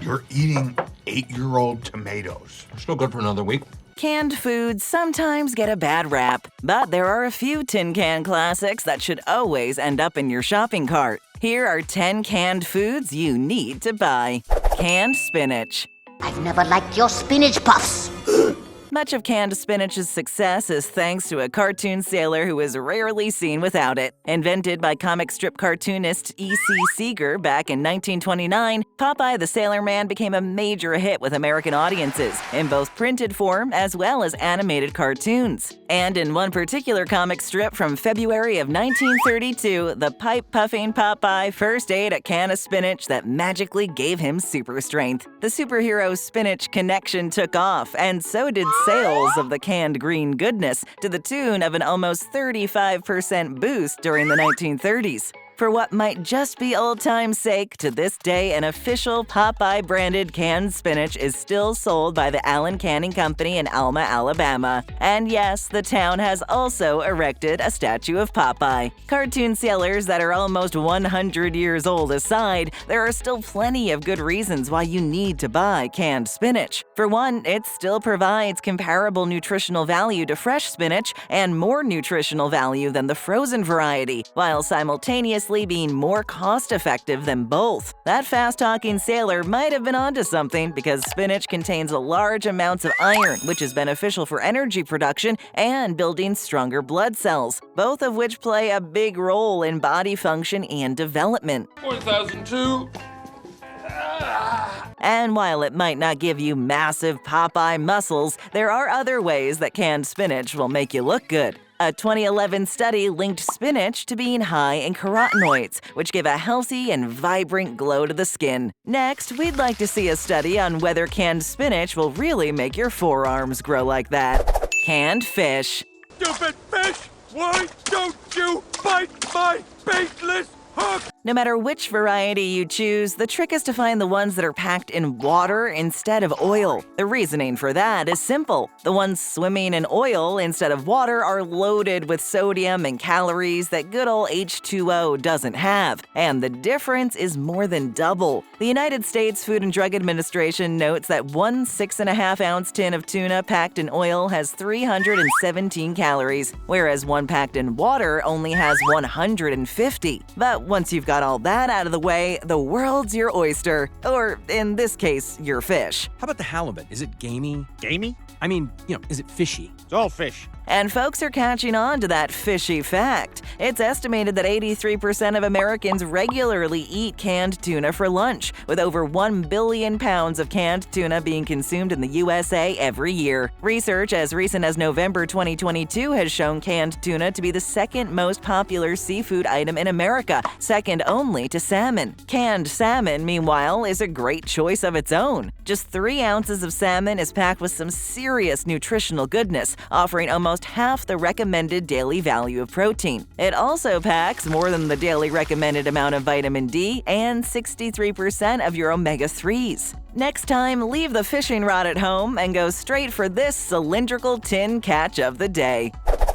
You're eating 8-year-old tomatoes. Still good for another week. Canned foods sometimes get a bad rap, but there are a few tin can classics that should always end up in your shopping cart. Here are 10 canned foods you need to buy. Canned spinach. I've never liked your spinach puffs. Much of canned spinach's success is thanks to a cartoon sailor who is rarely seen without it. Invented by comic strip cartoonist E.C. Seeger back in 1929, Popeye the Sailor Man became a major hit with American audiences, in both printed form as well as animated cartoons. And in one particular comic strip from February of 1932, the pipe-puffing Popeye first ate a can of spinach that magically gave him super strength. The superhero spinach connection took off, and so did sales of the canned green goodness, to the tune of an almost 35% boost during the 1930s. For what might just be old time's sake, to this day, an official Popeye-branded canned spinach is still sold by the Allen Canning Company in Alma, Alabama. And yes, the town has also erected a statue of Popeye. Cartoon sailors that are almost 100 years old aside, there are still plenty of good reasons why you need to buy canned spinach. For one, it still provides comparable nutritional value to fresh spinach and more nutritional value than the frozen variety, while simultaneously being more cost-effective than both. That fast-talking sailor might have been onto something, because spinach contains large amounts of iron, which is beneficial for energy production and building stronger blood cells, both of which play a big role in body function and development. 1002. And while it might not give you massive Popeye muscles, there are other ways that canned spinach will make you look good. A 2011 study linked spinach to being high in carotenoids, which give a healthy and vibrant glow to the skin. Next, we'd like to see a study on whether canned spinach will really make your forearms grow like that. Canned fish. Stupid fish! Why don't you bite my baitless hook? No matter which variety you choose, the trick is to find the ones that are packed in water instead of oil. The reasoning for that is simple. The ones swimming in oil instead of water are loaded with sodium and calories that good old H2O doesn't have, and the difference is more than double. The United States Food and Drug Administration notes that one 6.5-ounce tin of tuna packed in oil has 317 calories, whereas one packed in water only has 150. But once you've got all that out of the way, the world's your oyster. Or, in this case, your fish. How about the halibut? Is it gamey? Gamey? I mean, is it fishy? It's all fish. And folks are catching on to that fishy fact. It's estimated that 83% of Americans regularly eat canned tuna for lunch, with over 1 billion pounds of canned tuna being consumed in the USA every year. Research as recent as November 2022 has shown canned tuna to be the second most popular seafood item in America, second only to salmon. Canned salmon, meanwhile, is a great choice of its own. Just 3 ounces of salmon is packed with some serious nutritional goodness, offering almost half the recommended daily value of protein. It also packs more than the daily recommended amount of vitamin D and 63% of your omega-3s. Next time, leave the fishing rod at home and go straight for this cylindrical tin catch of the day.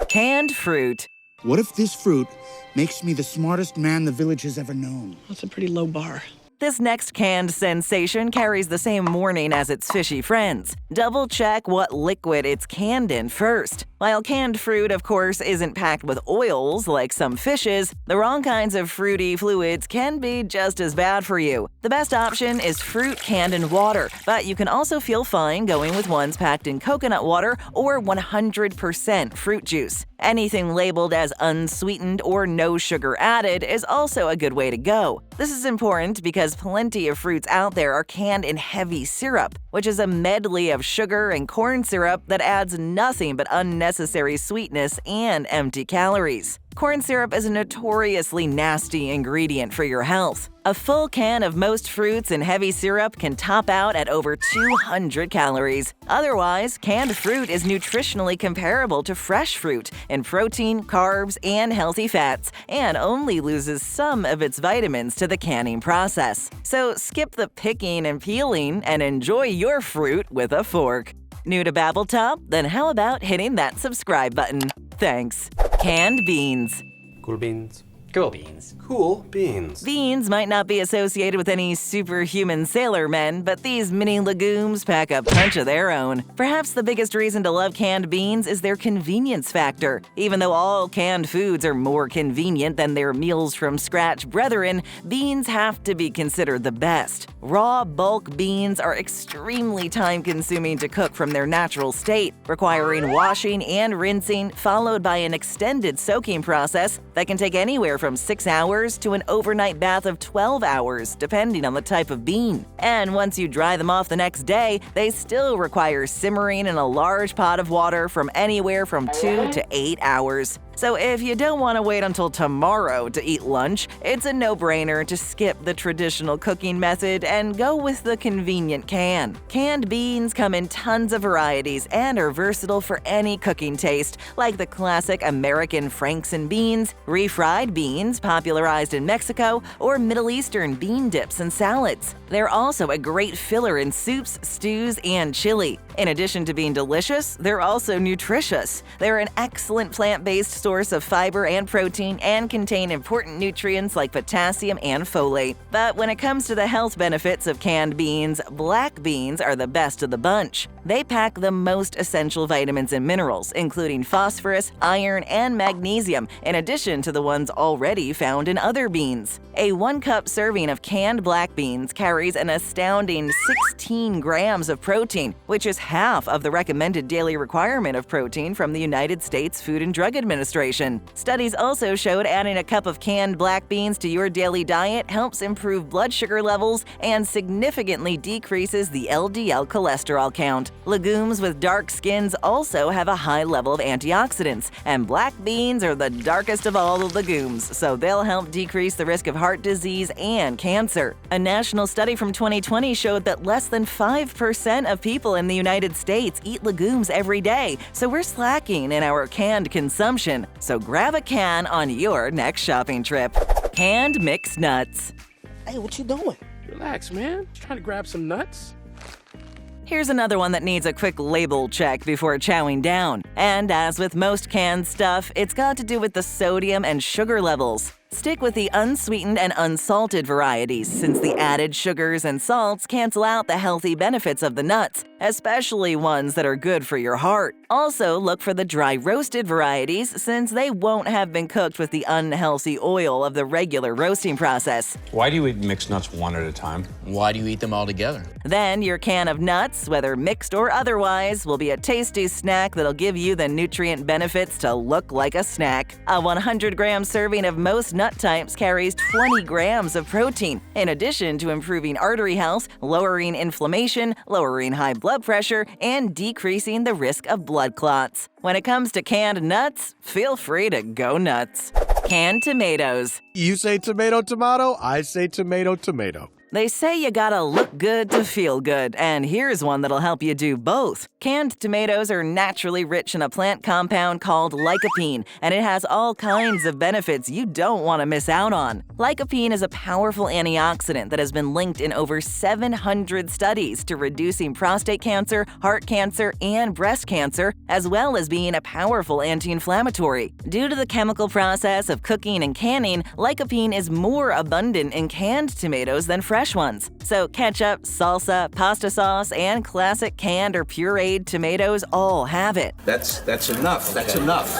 Canned fruit. What if this fruit makes me the smartest man the village has ever known? That's a pretty low bar. This next canned sensation carries the same warning as its fishy friends. Double check what liquid it's canned in first. While canned fruit, of course, isn't packed with oils like some fishes, the wrong kinds of fruity fluids can be just as bad for you. The best option is fruit canned in water, but you can also feel fine going with ones packed in coconut water or 100% fruit juice. Anything labeled as unsweetened or no sugar added is also a good way to go. This is important because plenty of fruits out there are canned in heavy syrup, which is a medley of sugar and corn syrup that adds nothing but unnecessary sweetness and empty calories. Corn syrup is a notoriously nasty ingredient for your health. A full can of most fruits in heavy syrup can top out at over 200 calories. Otherwise, canned fruit is nutritionally comparable to fresh fruit in protein, carbs, and healthy fats, and only loses some of its vitamins to the canning process. So skip the picking and peeling and enjoy your fruit with a fork. New to BabbleTop? Then how about hitting that subscribe button? Thanks. Canned beans. Cool beans. Cool beans. Cool beans. Beans might not be associated with any superhuman sailor men, but these mini legumes pack a punch of their own. Perhaps the biggest reason to love canned beans is their convenience factor. Even though all canned foods are more convenient than their meals from scratch brethren, beans have to be considered the best. Raw bulk beans are extremely time-consuming to cook from their natural state, requiring washing and rinsing, followed by an extended soaking process that can take anywhere from 6 hours to an overnight bath of 12 hours, depending on the type of bean. And once you dry them off the next day, they still require simmering in a large pot of water from anywhere from 2 to 8 hours. So if you don't want to wait until tomorrow to eat lunch, it's a no-brainer to skip the traditional cooking method and go with the convenient can. Canned beans come in tons of varieties and are versatile for any cooking taste, like the classic American Franks beans, refried beans popularized in Mexico, or Middle Eastern bean dips and salads. They're also a great filler in soups, stews, and chili. In addition to being delicious, they're also nutritious. They're an excellent plant-based source of fiber and protein and contain important nutrients like potassium and folate. But when it comes to the health benefits of canned beans, black beans are the best of the bunch. They pack the most essential vitamins and minerals, including phosphorus, iron, and magnesium, in addition to the ones already found in other beans. A 1-cup serving of canned black beans carries an astounding 16 grams of protein, which is half of the recommended daily requirement of protein from the United States Food and Drug Administration. Studies also showed adding a cup of canned black beans to your daily diet helps improve blood sugar levels and significantly decreases the LDL cholesterol count. Legumes with dark skins also have a high level of antioxidants, and black beans are the darkest of all the legumes, so they'll help decrease the risk of heart disease and cancer. A national study from 2020 showed that less than 5% of people in the United States eat legumes every day, so we're slacking in our canned consumption. So grab a can on your next shopping trip. Canned mixed nuts. Hey, what you doing? Relax, man. Just trying to grab some nuts. Here's another one that needs a quick label check before chowing down. And as with most canned stuff, it's got to do with the sodium and sugar levels. Stick with the unsweetened and unsalted varieties, since the added sugars and salts cancel out the healthy benefits of the nuts, especially ones that are good for your heart. Also, look for the dry roasted varieties, since they won't have been cooked with the unhealthy oil of the regular roasting process. Why do you eat mixed nuts one at a time? Why do you eat them all together? Then your can of nuts, whether mixed or otherwise, will be a tasty snack that'll give you the nutrient benefits to look like a snack. A 100-gram serving of most nut types carries 20 grams of protein, in addition to improving artery health, lowering inflammation, lowering high blood pressure, and decreasing the risk of blood clots. When it comes to canned nuts, feel free to go nuts. Canned tomatoes. You say tomato, tomato. I say tomato, tomato. They say you gotta look good to feel good, and here's one that'll help you do both. Canned tomatoes are naturally rich in a plant compound called lycopene, and it has all kinds of benefits you don't want to miss out on. Lycopene is a powerful antioxidant that has been linked in over 700 studies to reducing prostate cancer, heart cancer, and breast cancer, as well as being a powerful anti-inflammatory. Due to the chemical process of cooking and canning, lycopene is more abundant in canned tomatoes than fresh ones. So ketchup, salsa, pasta sauce, and classic canned or pureed tomatoes all have it. That's enough. That's enough.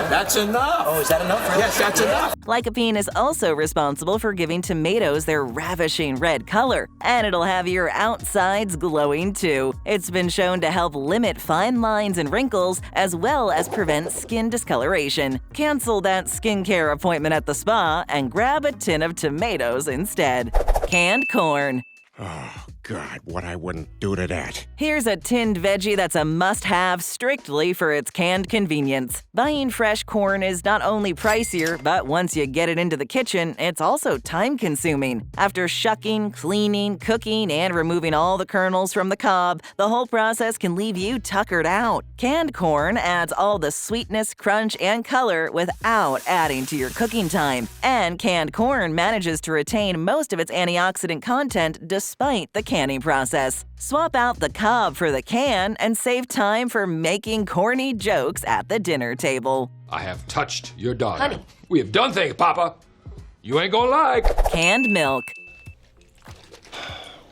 That's enough. Oh, is that enough? Really? Yes, that's enough. Lycopene is also responsible for giving tomatoes their ravishing red color, and it'll have your outsides glowing too. It's been shown to help limit fine lines and wrinkles, as well as prevent skin discoloration. Cancel that skincare appointment at the spa and grab a tin of tomatoes instead. Canned corn. Oh, God, what I wouldn't do to that. Here's a tinned veggie that's a must-have strictly for its canned convenience. Buying fresh corn is not only pricier, but once you get it into the kitchen, it's also time-consuming. After shucking, cleaning, cooking, and removing all the kernels from the cob, the whole process can leave you tuckered out. Canned corn adds all the sweetness, crunch, and color without adding to your cooking time. And canned corn manages to retain most of its antioxidant content despite the canning process. Swap out the cob for the can and save time for making corny jokes at the dinner table. I have touched your daughter. Honey. We have done things, Papa. You ain't gonna like. Canned milk.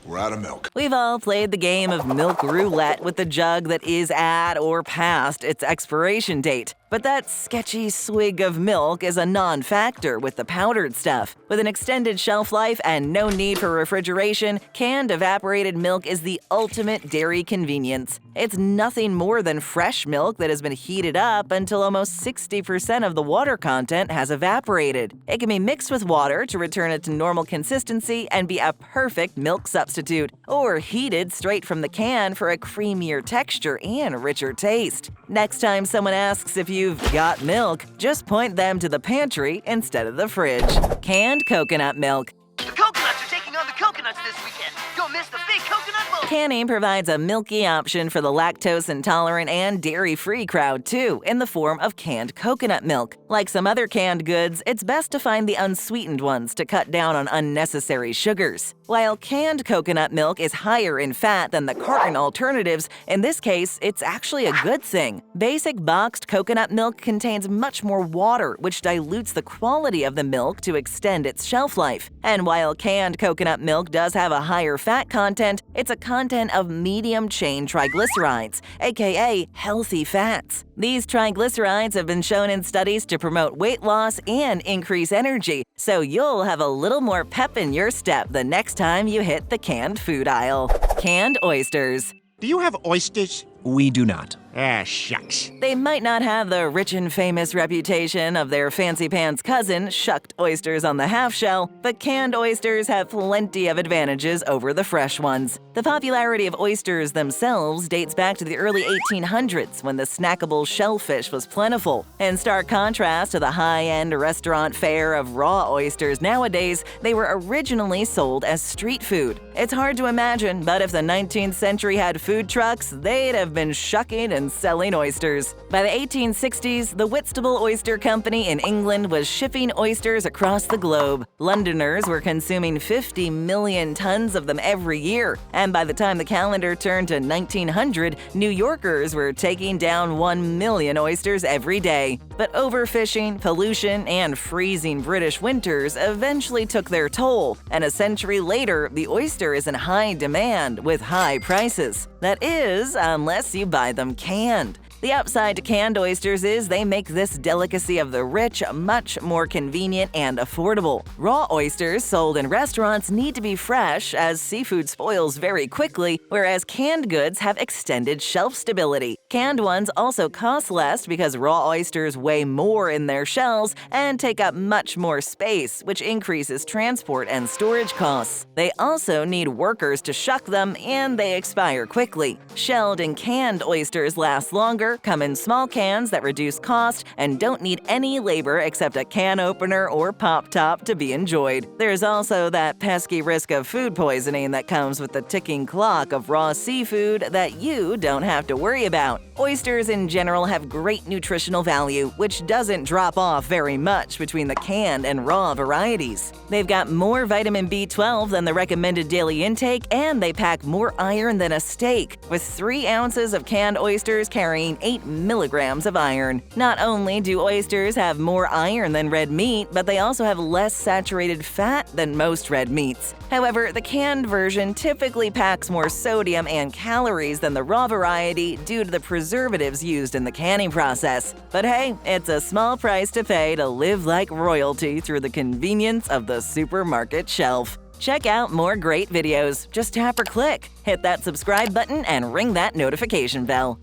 We're out of milk. We've all played the game of milk roulette with the jug that is at or past its expiration date. But that sketchy swig of milk is a non-factor with the powdered stuff. With an extended shelf life and no need for refrigeration, canned evaporated milk is the ultimate dairy convenience. It's nothing more than fresh milk that has been heated up until almost 60% of the water content has evaporated. It can be mixed with water to return it to normal consistency and be a perfect milk substitute, or heated straight from the can for a creamier texture and richer taste. Next time someone asks if you've got milk, just point them to the pantry instead of the fridge. Canned coconut milk. The coconuts are taking on the coconuts this weekend. Don't miss the big coconut bowl. Canning provides a milky option for the lactose intolerant and dairy-free crowd too, in the form of canned coconut milk. Like some other canned goods, it's best to find the unsweetened ones to cut down on unnecessary sugars. While canned coconut milk is higher in fat than the carton alternatives, in this case, it's actually a good thing. Basic boxed coconut milk contains much more water, which dilutes the quality of the milk to extend its shelf life. And while canned coconut milk does have a higher fat content, it's a content of medium-chain triglycerides, aka healthy fats. These triglycerides have been shown in studies to promote weight loss and increase energy, so you'll have a little more pep in your step the next time you hit the canned food aisle. Canned oysters. Do you have oysters? We do not. Ah, shucks. They might not have the rich and famous reputation of their fancy pants cousin, shucked oysters on the half shell, but canned oysters have plenty of advantages over the fresh ones. The popularity of oysters themselves dates back to the early 1800s when the snackable shellfish was plentiful. In stark contrast to the high-end restaurant fare of raw oysters nowadays, they were originally sold as street food. It's hard to imagine, but if the 19th century had food trucks, they'd have been shucking and selling oysters. By the 1860s, the Whitstable Oyster Company in England was shipping oysters across the globe. Londoners were consuming 50 million tons of them every year, and by the time the calendar turned to 1900, New Yorkers were taking down 1 million oysters every day. But overfishing, pollution, and freezing British winters eventually took their toll, and a century later, the oyster is in high demand with high prices. That is, unless you buy them canned. The upside to canned oysters is they make this delicacy of the rich much more convenient and affordable. Raw oysters sold in restaurants need to be fresh, as seafood spoils very quickly, whereas canned goods have extended shelf stability. Canned ones also cost less because raw oysters weigh more in their shells and take up much more space, which increases transport and storage costs. They also need workers to shuck them, and they expire quickly. Shelled and canned oysters last longer, come in small cans that reduce cost, and don't need any labor except a can opener or pop top to be enjoyed. There's also that pesky risk of food poisoning that comes with the ticking clock of raw seafood that you don't have to worry about. Oysters in general have great nutritional value, which doesn't drop off very much between the canned and raw varieties. They've got more vitamin B12 than the recommended daily intake, and they pack more iron than a steak, with 3 ounces of canned oysters carrying 8 milligrams of iron. Not only do oysters have more iron than red meat, but they also have less saturated fat than most red meats. However, the canned version typically packs more sodium and calories than the raw variety due to the preservatives used in the canning process. But hey, it's a small price to pay to live like royalty through the convenience of the supermarket shelf. Check out more great videos. Just tap or click. Hit that subscribe button and ring that notification bell.